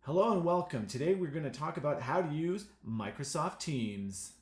Hello and welcome. Today we're going to talk about how to use Microsoft Teams.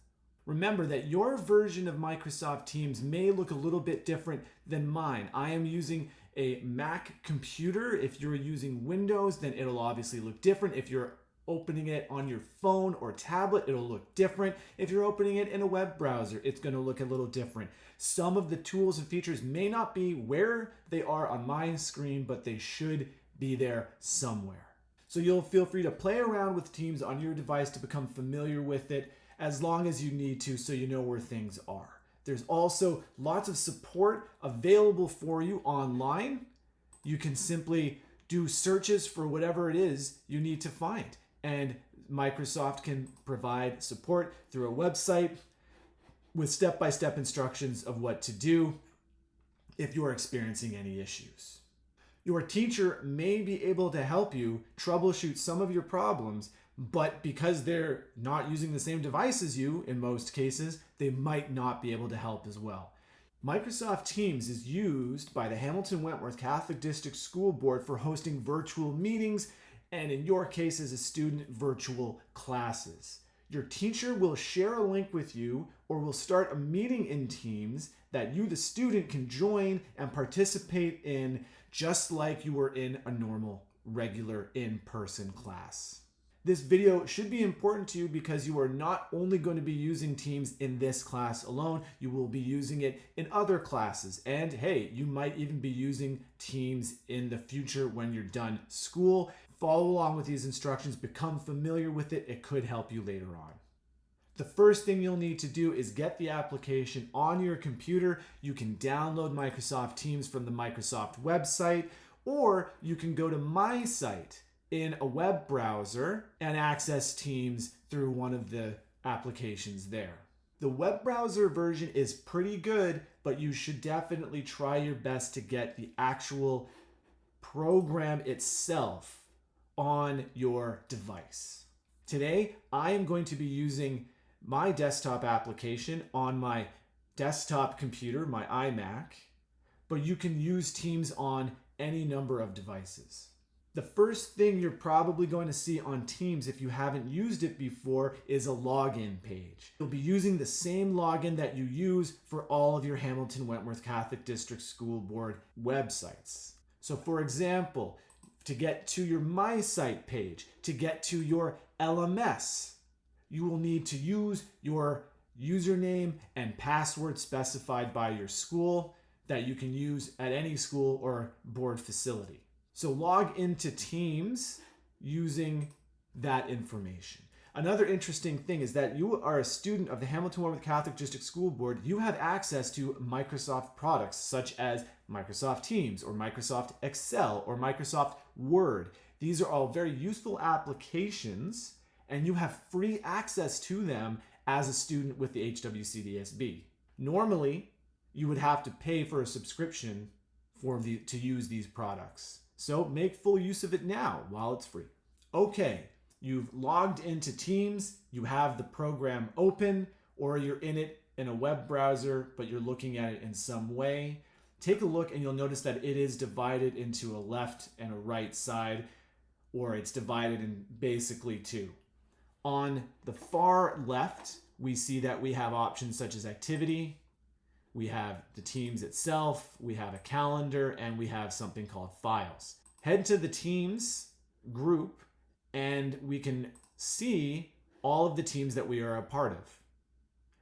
Remember that your version of Microsoft Teams may look a little bit different than mine. I am using a Mac computer. If you're using Windows, then it'll obviously look different. If you're opening it on your phone or tablet, it'll look different. If you're opening it in a web browser, it's going to look a little different. Some of the tools and features may not be where they are on my screen, but they should be there somewhere. So you'll feel free to play around with Teams on your device to become familiar with it as long as you need to, so you know where things are. There's also lots of support available for you online. You can simply do searches for whatever it is you need to find. And Microsoft can provide support through a website with step-by-step instructions of what to do if you're experiencing any issues. Your teacher may be able to help you troubleshoot some of your problems, but because they're not using the same device as you in most cases, they might not be able to help as well. Microsoft Teams is used by the Hamilton Wentworth Catholic District School Board for hosting virtual meetings and, in your case as a student, virtual classes. Your teacher will share a link with you or will start a meeting in Teams that you, the student, can join and participate in just like you were in a normal, regular, in-person class. This video should be important to you because you are not only going to be using Teams in this class alone, you will be using it in other classes. And hey, you might even be using Teams in the future when you're done school. Follow along with these instructions, become familiar with it. It could help you later on. The first thing you'll need to do is get the application on your computer. You can download Microsoft Teams from the Microsoft website, or you can go to My Site in a web browser and access Teams through one of the applications there. The web browser version is pretty good, but you should definitely try your best to get the actual program itself on your device. Today, I am going to be using my desktop application on my desktop computer, my iMac, but you can use Teams on any number of devices. The first thing you're probably going to see on Teams if you haven't used it before is a login page. You'll be using the same login that you use for all of your Hamilton Wentworth Catholic District School Board websites. So for example, to get to your My Site page, to get to your LMS, you will need to use your username and password specified by your school that you can use at any school or board facility. So log into Teams using that information. Another interesting thing is that you are a student of the Hamilton Wentworth Catholic District School Board. You have access to Microsoft products such as Microsoft Teams or Microsoft Excel or Microsoft Word. These are all very useful applications, and you have free access to them as a student with the HWCDSB. Normally, you would have to pay for a subscription to use these products. So make full use of it now while it's free. Okay, you've logged into Teams, you have the program open, or you're in it in a web browser, but you're looking at it in some way. Take a look and you'll notice that it is divided into a left and a right side, or it's divided in basically two. On the far left, we see that we have options such as activity, we have the Teams itself, we have a calendar, and we have something called files. Head to the Teams group and we can see all of the teams that we are a part of.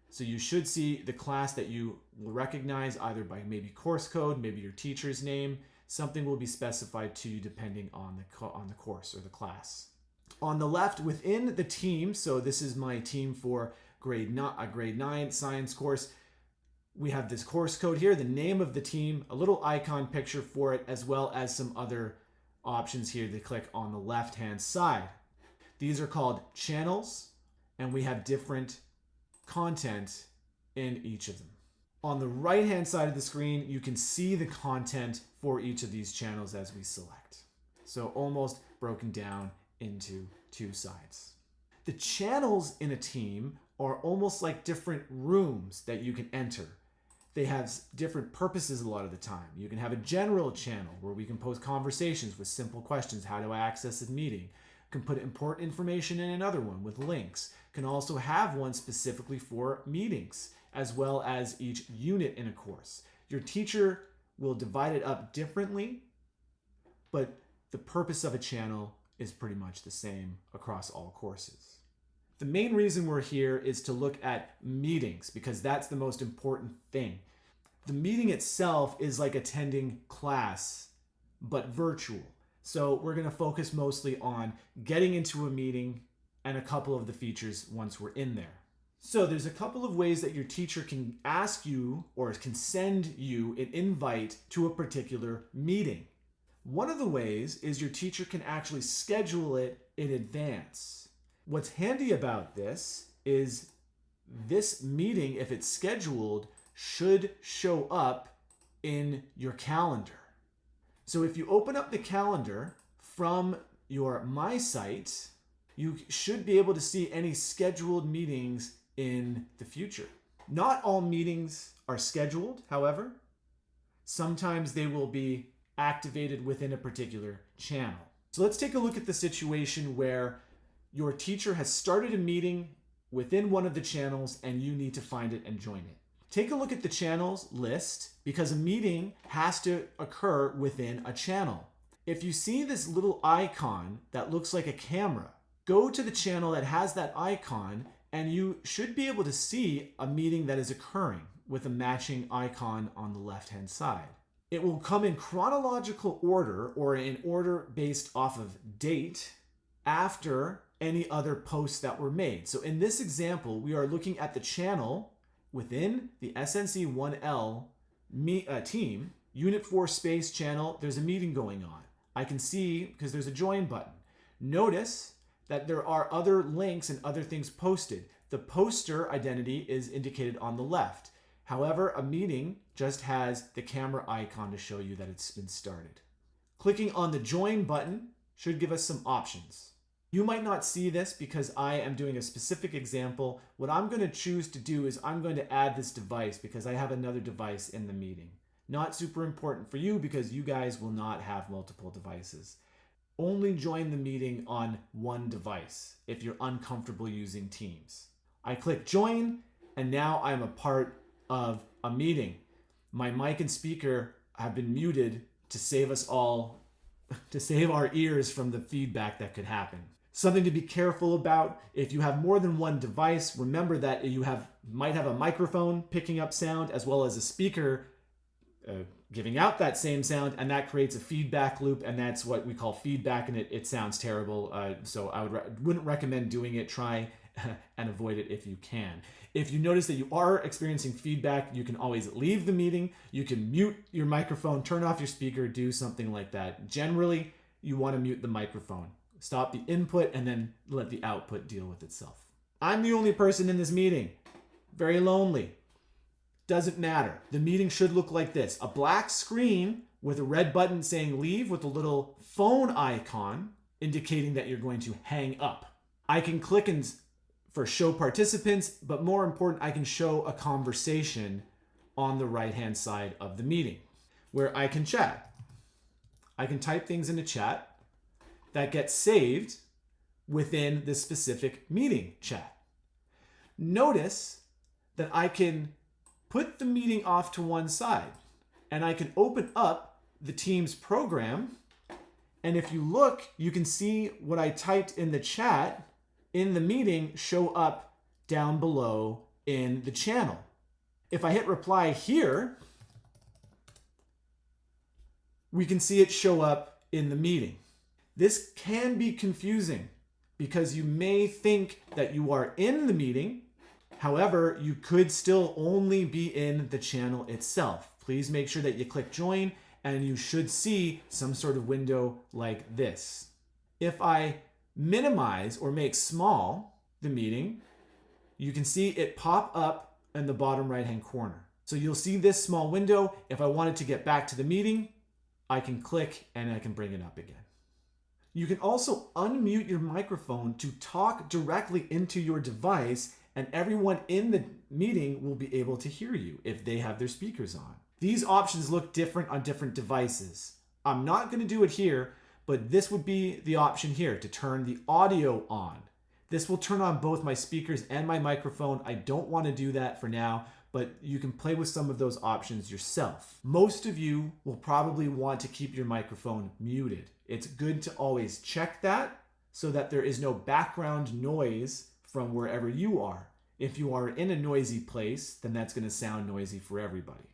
So you should see the class that you will recognize either by maybe course code, maybe your teacher's name. Something will be specified to you depending on the course or the class. On the left within the team, so this is my team for grade 9 science course, we have this course code here, the name of the team, a little icon picture for it, as well as some other options here to click on the left-hand side. These are called channels, and we have different content in each of them. On the right-hand side of the screen, you can see the content for each of these channels as we select. So almost broken down into two sides. The channels in a team are almost like different rooms that you can enter. They have different purposes a lot of the time. You can have a general channel where we can post conversations with simple questions. How do I access a meeting? can put important information in another one with links, can also have one specifically for meetings, as well as each unit in a course. Your teacher will divide it up differently, but the purpose of a channel is pretty much the same across all courses. The main reason we're here is to look at meetings because that's the most important thing. The meeting itself is like attending class, but virtual. So we're going to focus mostly on getting into a meeting and a couple of the features once we're in there. So there's a couple of ways that your teacher can ask you or can send you an invite to a particular meeting. One of the ways is your teacher can actually schedule it in advance. What's handy about this is this meeting, if it's scheduled, should show up in your calendar. So if you open up the calendar from your My Site, you should be able to see any scheduled meetings in the future. Not all meetings are scheduled, however. Sometimes they will be activated within a particular channel. So let's take a look at the situation where your teacher has started a meeting within one of the channels and you need to find it and join it. Take a look at the channels list because a meeting has to occur within a channel. If you see this little icon that looks like a camera, go to the channel that has that icon and you should be able to see a meeting that is occurring with a matching icon on the left-hand side. It will come in chronological order or in order based off of date after any other posts that were made. So in this example, we are looking at the channel within the SNC1L team, Unit 4 Space channel. There's a meeting going on. I can see because there's a join button. Notice that there are other links and other things posted. The poster identity is indicated on the left. However, a meeting just has the camera icon to show you that it's been started. Clicking on the join button should give us some options. You might not see this because I am doing a specific example. What I'm going to choose to do is I'm going to add this device because I have another device in the meeting. Not super important for you because you guys will not have multiple devices. Only join the meeting on one device if you're uncomfortable using Teams. I click join and now I'm a part of a meeting. My mic and speaker have been muted to save us all, to save our ears from the feedback that could happen. Something to be careful about, if you have more than one device, remember that you might have a microphone picking up sound as well as a speaker giving out that same sound, and that creates a feedback loop, and that's what we call feedback, and it sounds terrible. So I wouldn't recommend doing it. Try and avoid it if you can. If you notice that you are experiencing feedback, you can always leave the meeting. You can mute your microphone, turn off your speaker, do something like that. Generally, you want to mute the microphone. Stop the input and then let the output deal with itself. I'm the only person in this meeting. Very lonely. Doesn't matter. The meeting should look like this. A black screen with a red button saying leave with a little phone icon indicating that you're going to hang up. I can click for show participants, but more important, I can show a conversation on the right-hand side of the meeting where I can chat. I can type things into chat that gets saved within the specific meeting chat. Notice that I can put the meeting off to one side and I can open up the Teams program. And if you look, you can see what I typed in the chat in the meeting show up down below in the channel. If I hit reply here, we can see it show up in the meeting. This can be confusing because you may think that you are in the meeting. However, you could still only be in the channel itself. Please make sure that you click join and you should see some sort of window like this. If I minimize or make small the meeting, you can see it pop up in the bottom right-hand corner. So you'll see this small window. If I wanted to get back to the meeting, I can click and I can bring it up again. You can also unmute your microphone to talk directly into your device, and everyone in the meeting will be able to hear you if they have their speakers on. These options look different on different devices. I'm not going to do it here, but this would be the option here to turn the audio on. This will turn on both my speakers and my microphone. I don't want to do that for now, but you can play with some of those options yourself. Most of you will probably want to keep your microphone muted. It's good to always check that so that there is no background noise from wherever you are. If you are in a noisy place, then that's going to sound noisy for everybody.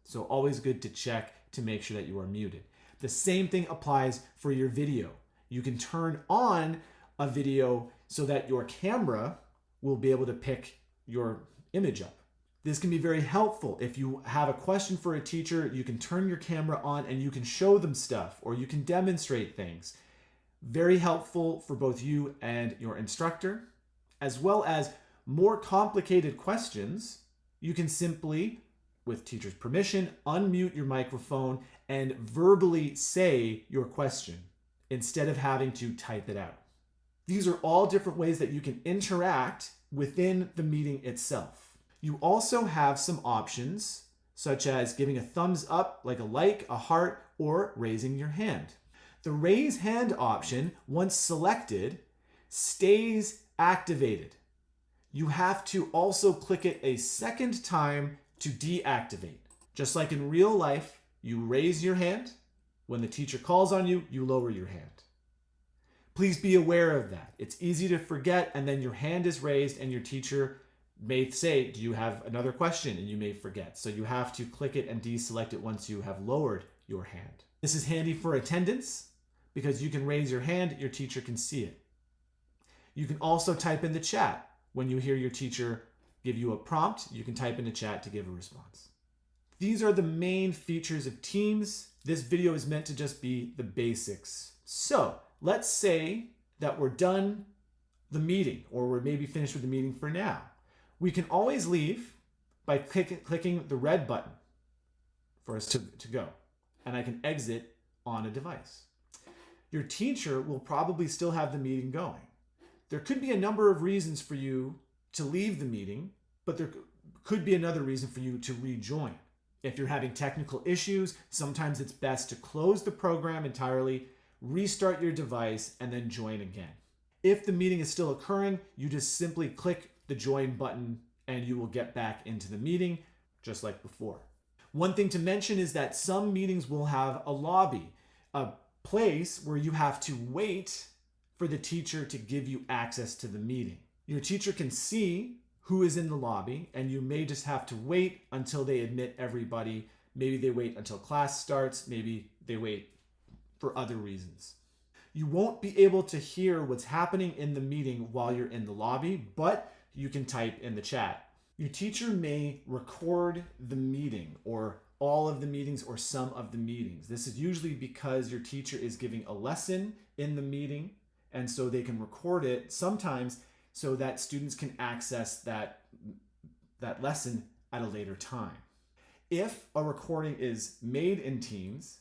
So always good to check to make sure that you are muted. The same thing applies for your video. You can turn on a video so that your camera will be able to pick your image up. This can be very helpful. If you have a question for a teacher, you can turn your camera on and you can show them stuff or you can demonstrate things. Very helpful for both you and your instructor, as well as more complicated questions. You can simply, with teacher's permission, unmute your microphone and verbally say your question instead of having to type it out. These are all different ways that you can interact within the meeting itself. You also have some options, such as giving a thumbs up, like a like, a heart, or raising your hand. The raise hand option, once selected, stays activated. You have to also click it a second time to deactivate. Just like in real life, you raise your hand. When the teacher calls on you, you lower your hand. Please be aware of that. It's easy to forget, and then your hand is raised and your teacher may say, do you have another question? And you may forget. So you have to click it and deselect it once you have lowered your hand. This is handy for attendance because you can raise your hand, your teacher can see it. You can also type in the chat. When you hear your teacher give you a prompt, you can type in the chat to give a response. These are the main features of Teams. This video is meant to just be the basics. So let's say that we're done the meeting, or we're maybe finished with the meeting for now. We can always leave by clicking the red button for us to go, and I can exit on a device. Your teacher will probably still have the meeting going. There could be a number of reasons for you to leave the meeting, but there could be another reason for you to rejoin. If you're having technical issues, sometimes it's best to close the program entirely, restart your device, and then join again. If the meeting is still occurring, you just simply click the join button and you will get back into the meeting just like before. One thing to mention is that some meetings will have a lobby, a place where you have to wait for the teacher to give you access to the meeting. Your teacher can see who is in the lobby, and you may just have to wait until they admit everybody. Maybe they wait until class starts. Maybe they wait for other reasons. You won't be able to hear what's happening in the meeting while you're in the lobby, but you can type in the chat. Your teacher may record the meeting, or all of the meetings, or some of the meetings. This is usually because your teacher is giving a lesson in the meeting, and so they can record it sometimes so that students can access that lesson at a later time. If a recording is made in Teams,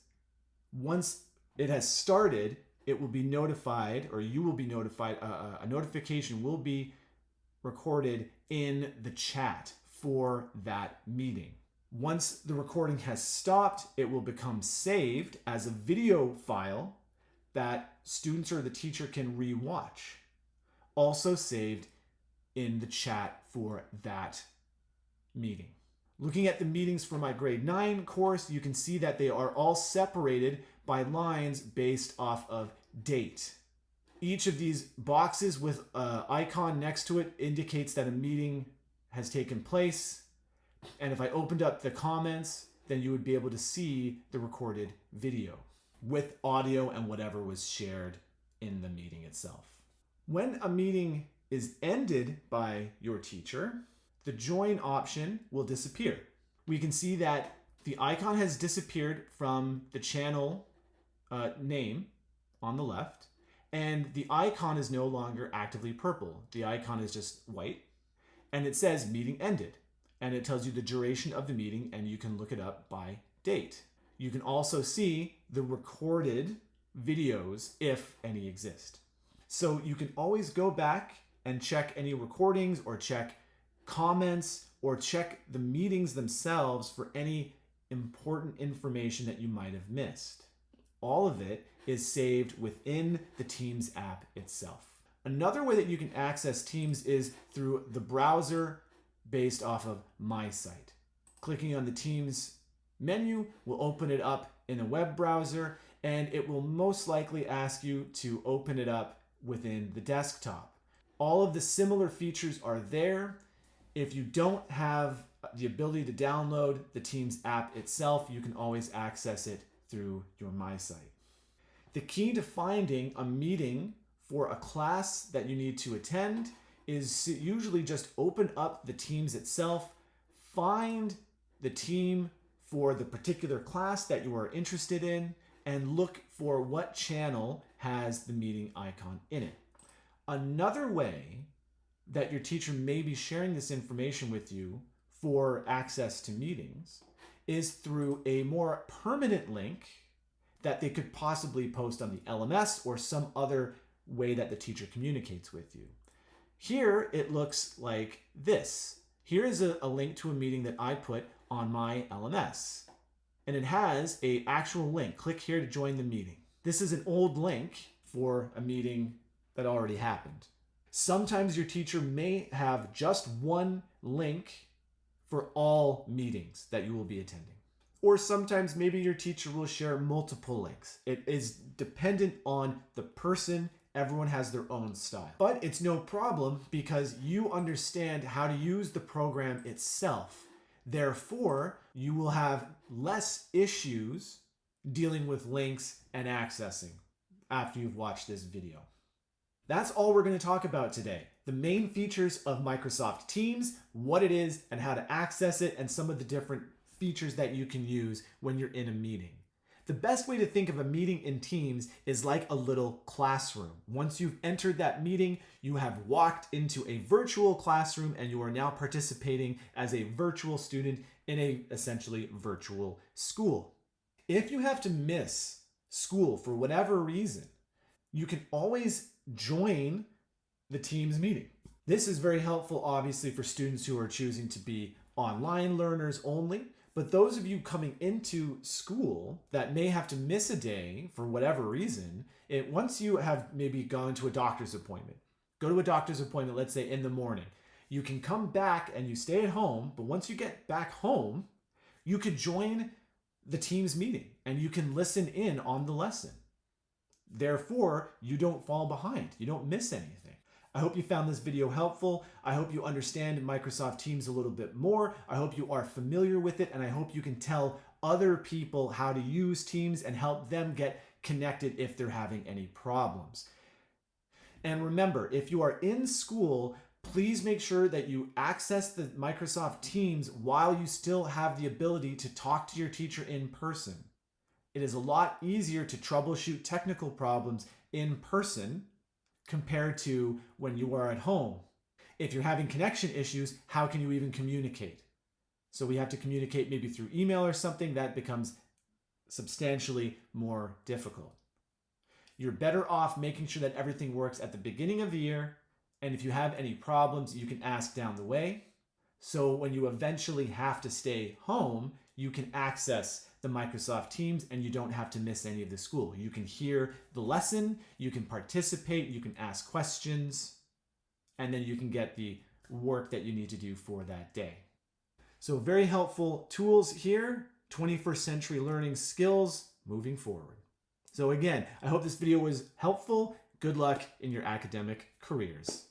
once it has started, it will be notified, or you will be notified, a notification will be recorded in the chat for that meeting. Once the recording has stopped, it will become saved as a video file that students or the teacher can rewatch. Also saved in the chat for that meeting. Looking at the meetings for my grade 9 course, you can see that they are all separated by lines based off of date. Each of these boxes with an icon next to it indicates that a meeting has taken place. And if I opened up the comments, then you would be able to see the recorded video with audio and whatever was shared in the meeting itself. When a meeting is ended by your teacher, the join option will disappear. We can see that the icon has disappeared from the channel name on the left, and the icon is no longer actively purple. The icon is just white, and it says meeting ended, and it tells you the duration of the meeting, and you can look it up by date. You can also see the recorded videos if any exist. So you can always go back and check any recordings, or check comments, or check the meetings themselves for any important information that you might have missed. All of it is saved within the Teams app itself. Another way that you can access Teams is through the browser based off of My Site. Clicking on the Teams menu will open it up in a web browser, and it will most likely ask you to open it up within the desktop. All of the similar features are there. If you don't have the ability to download the Teams app itself, you can always access it through your My Site. The key to finding a meeting for a class that you need to attend is usually just open up the Teams itself, find the team for the particular class that you are interested in, and look for what channel has the meeting icon in it. Another way that your teacher may be sharing this information with you for access to meetings is through a more permanent link that they could possibly post on the LMS or some other way that the teacher communicates with you. Here it looks like this. Here is a link to a meeting that I put on my LMS. And it has an actual link. Click here to join the meeting. This is an old link for a meeting that already happened. Sometimes your teacher may have just one link for all meetings that you will be attending. Or sometimes maybe your teacher will share multiple links. It is dependent on the person. Everyone has their own style. But it's no problem because you understand how to use the program itself. Therefore, you will have less issues dealing with links and accessing after you've watched this video. That's all we're going to talk about today. The main features of Microsoft Teams, what it is and how to access it, and some of the different features that you can use when you're in a meeting. The best way to think of a meeting in Teams is like a little classroom. Once you've entered that meeting, you have walked into a virtual classroom and you are now participating as a virtual student in a essentially virtual school. If you have to miss school for whatever reason, you can always join the Teams meeting. This is very helpful, obviously, for students who are choosing to be online learners only. But those of you coming into school that may have to miss a day for whatever reason, once you have maybe gone to a doctor's appointment, go to a doctor's appointment, let's say in the morning, you can come back and you stay at home, but once you get back home, you could join the Teams meeting and you can listen in on the lesson. Therefore, you don't fall behind. You don't miss anything. I hope you found this video helpful. I hope you understand Microsoft Teams a little bit more. I hope you are familiar with it, and I hope you can tell other people how to use Teams and help them get connected if they're having any problems. And remember, if you are in school, please make sure that you access the Microsoft Teams while you still have the ability to talk to your teacher in person. It is a lot easier to troubleshoot technical problems in person compared to when you are at home. If you're having connection issues, how can you even communicate? So we have to communicate maybe through email or something. That becomes substantially more difficult. You're better off making sure that everything works at the beginning of the year, and if you have any problems, you can ask down the way. So when you eventually have to stay home, you can access the Microsoft Teams and you don't have to miss any of the school. You can hear the lesson, you can participate, you can ask questions, and then you can get the work that you need to do for that day. So very helpful tools here, 21st century learning skills moving forward. So again, I hope this video was helpful. Good luck in your academic careers.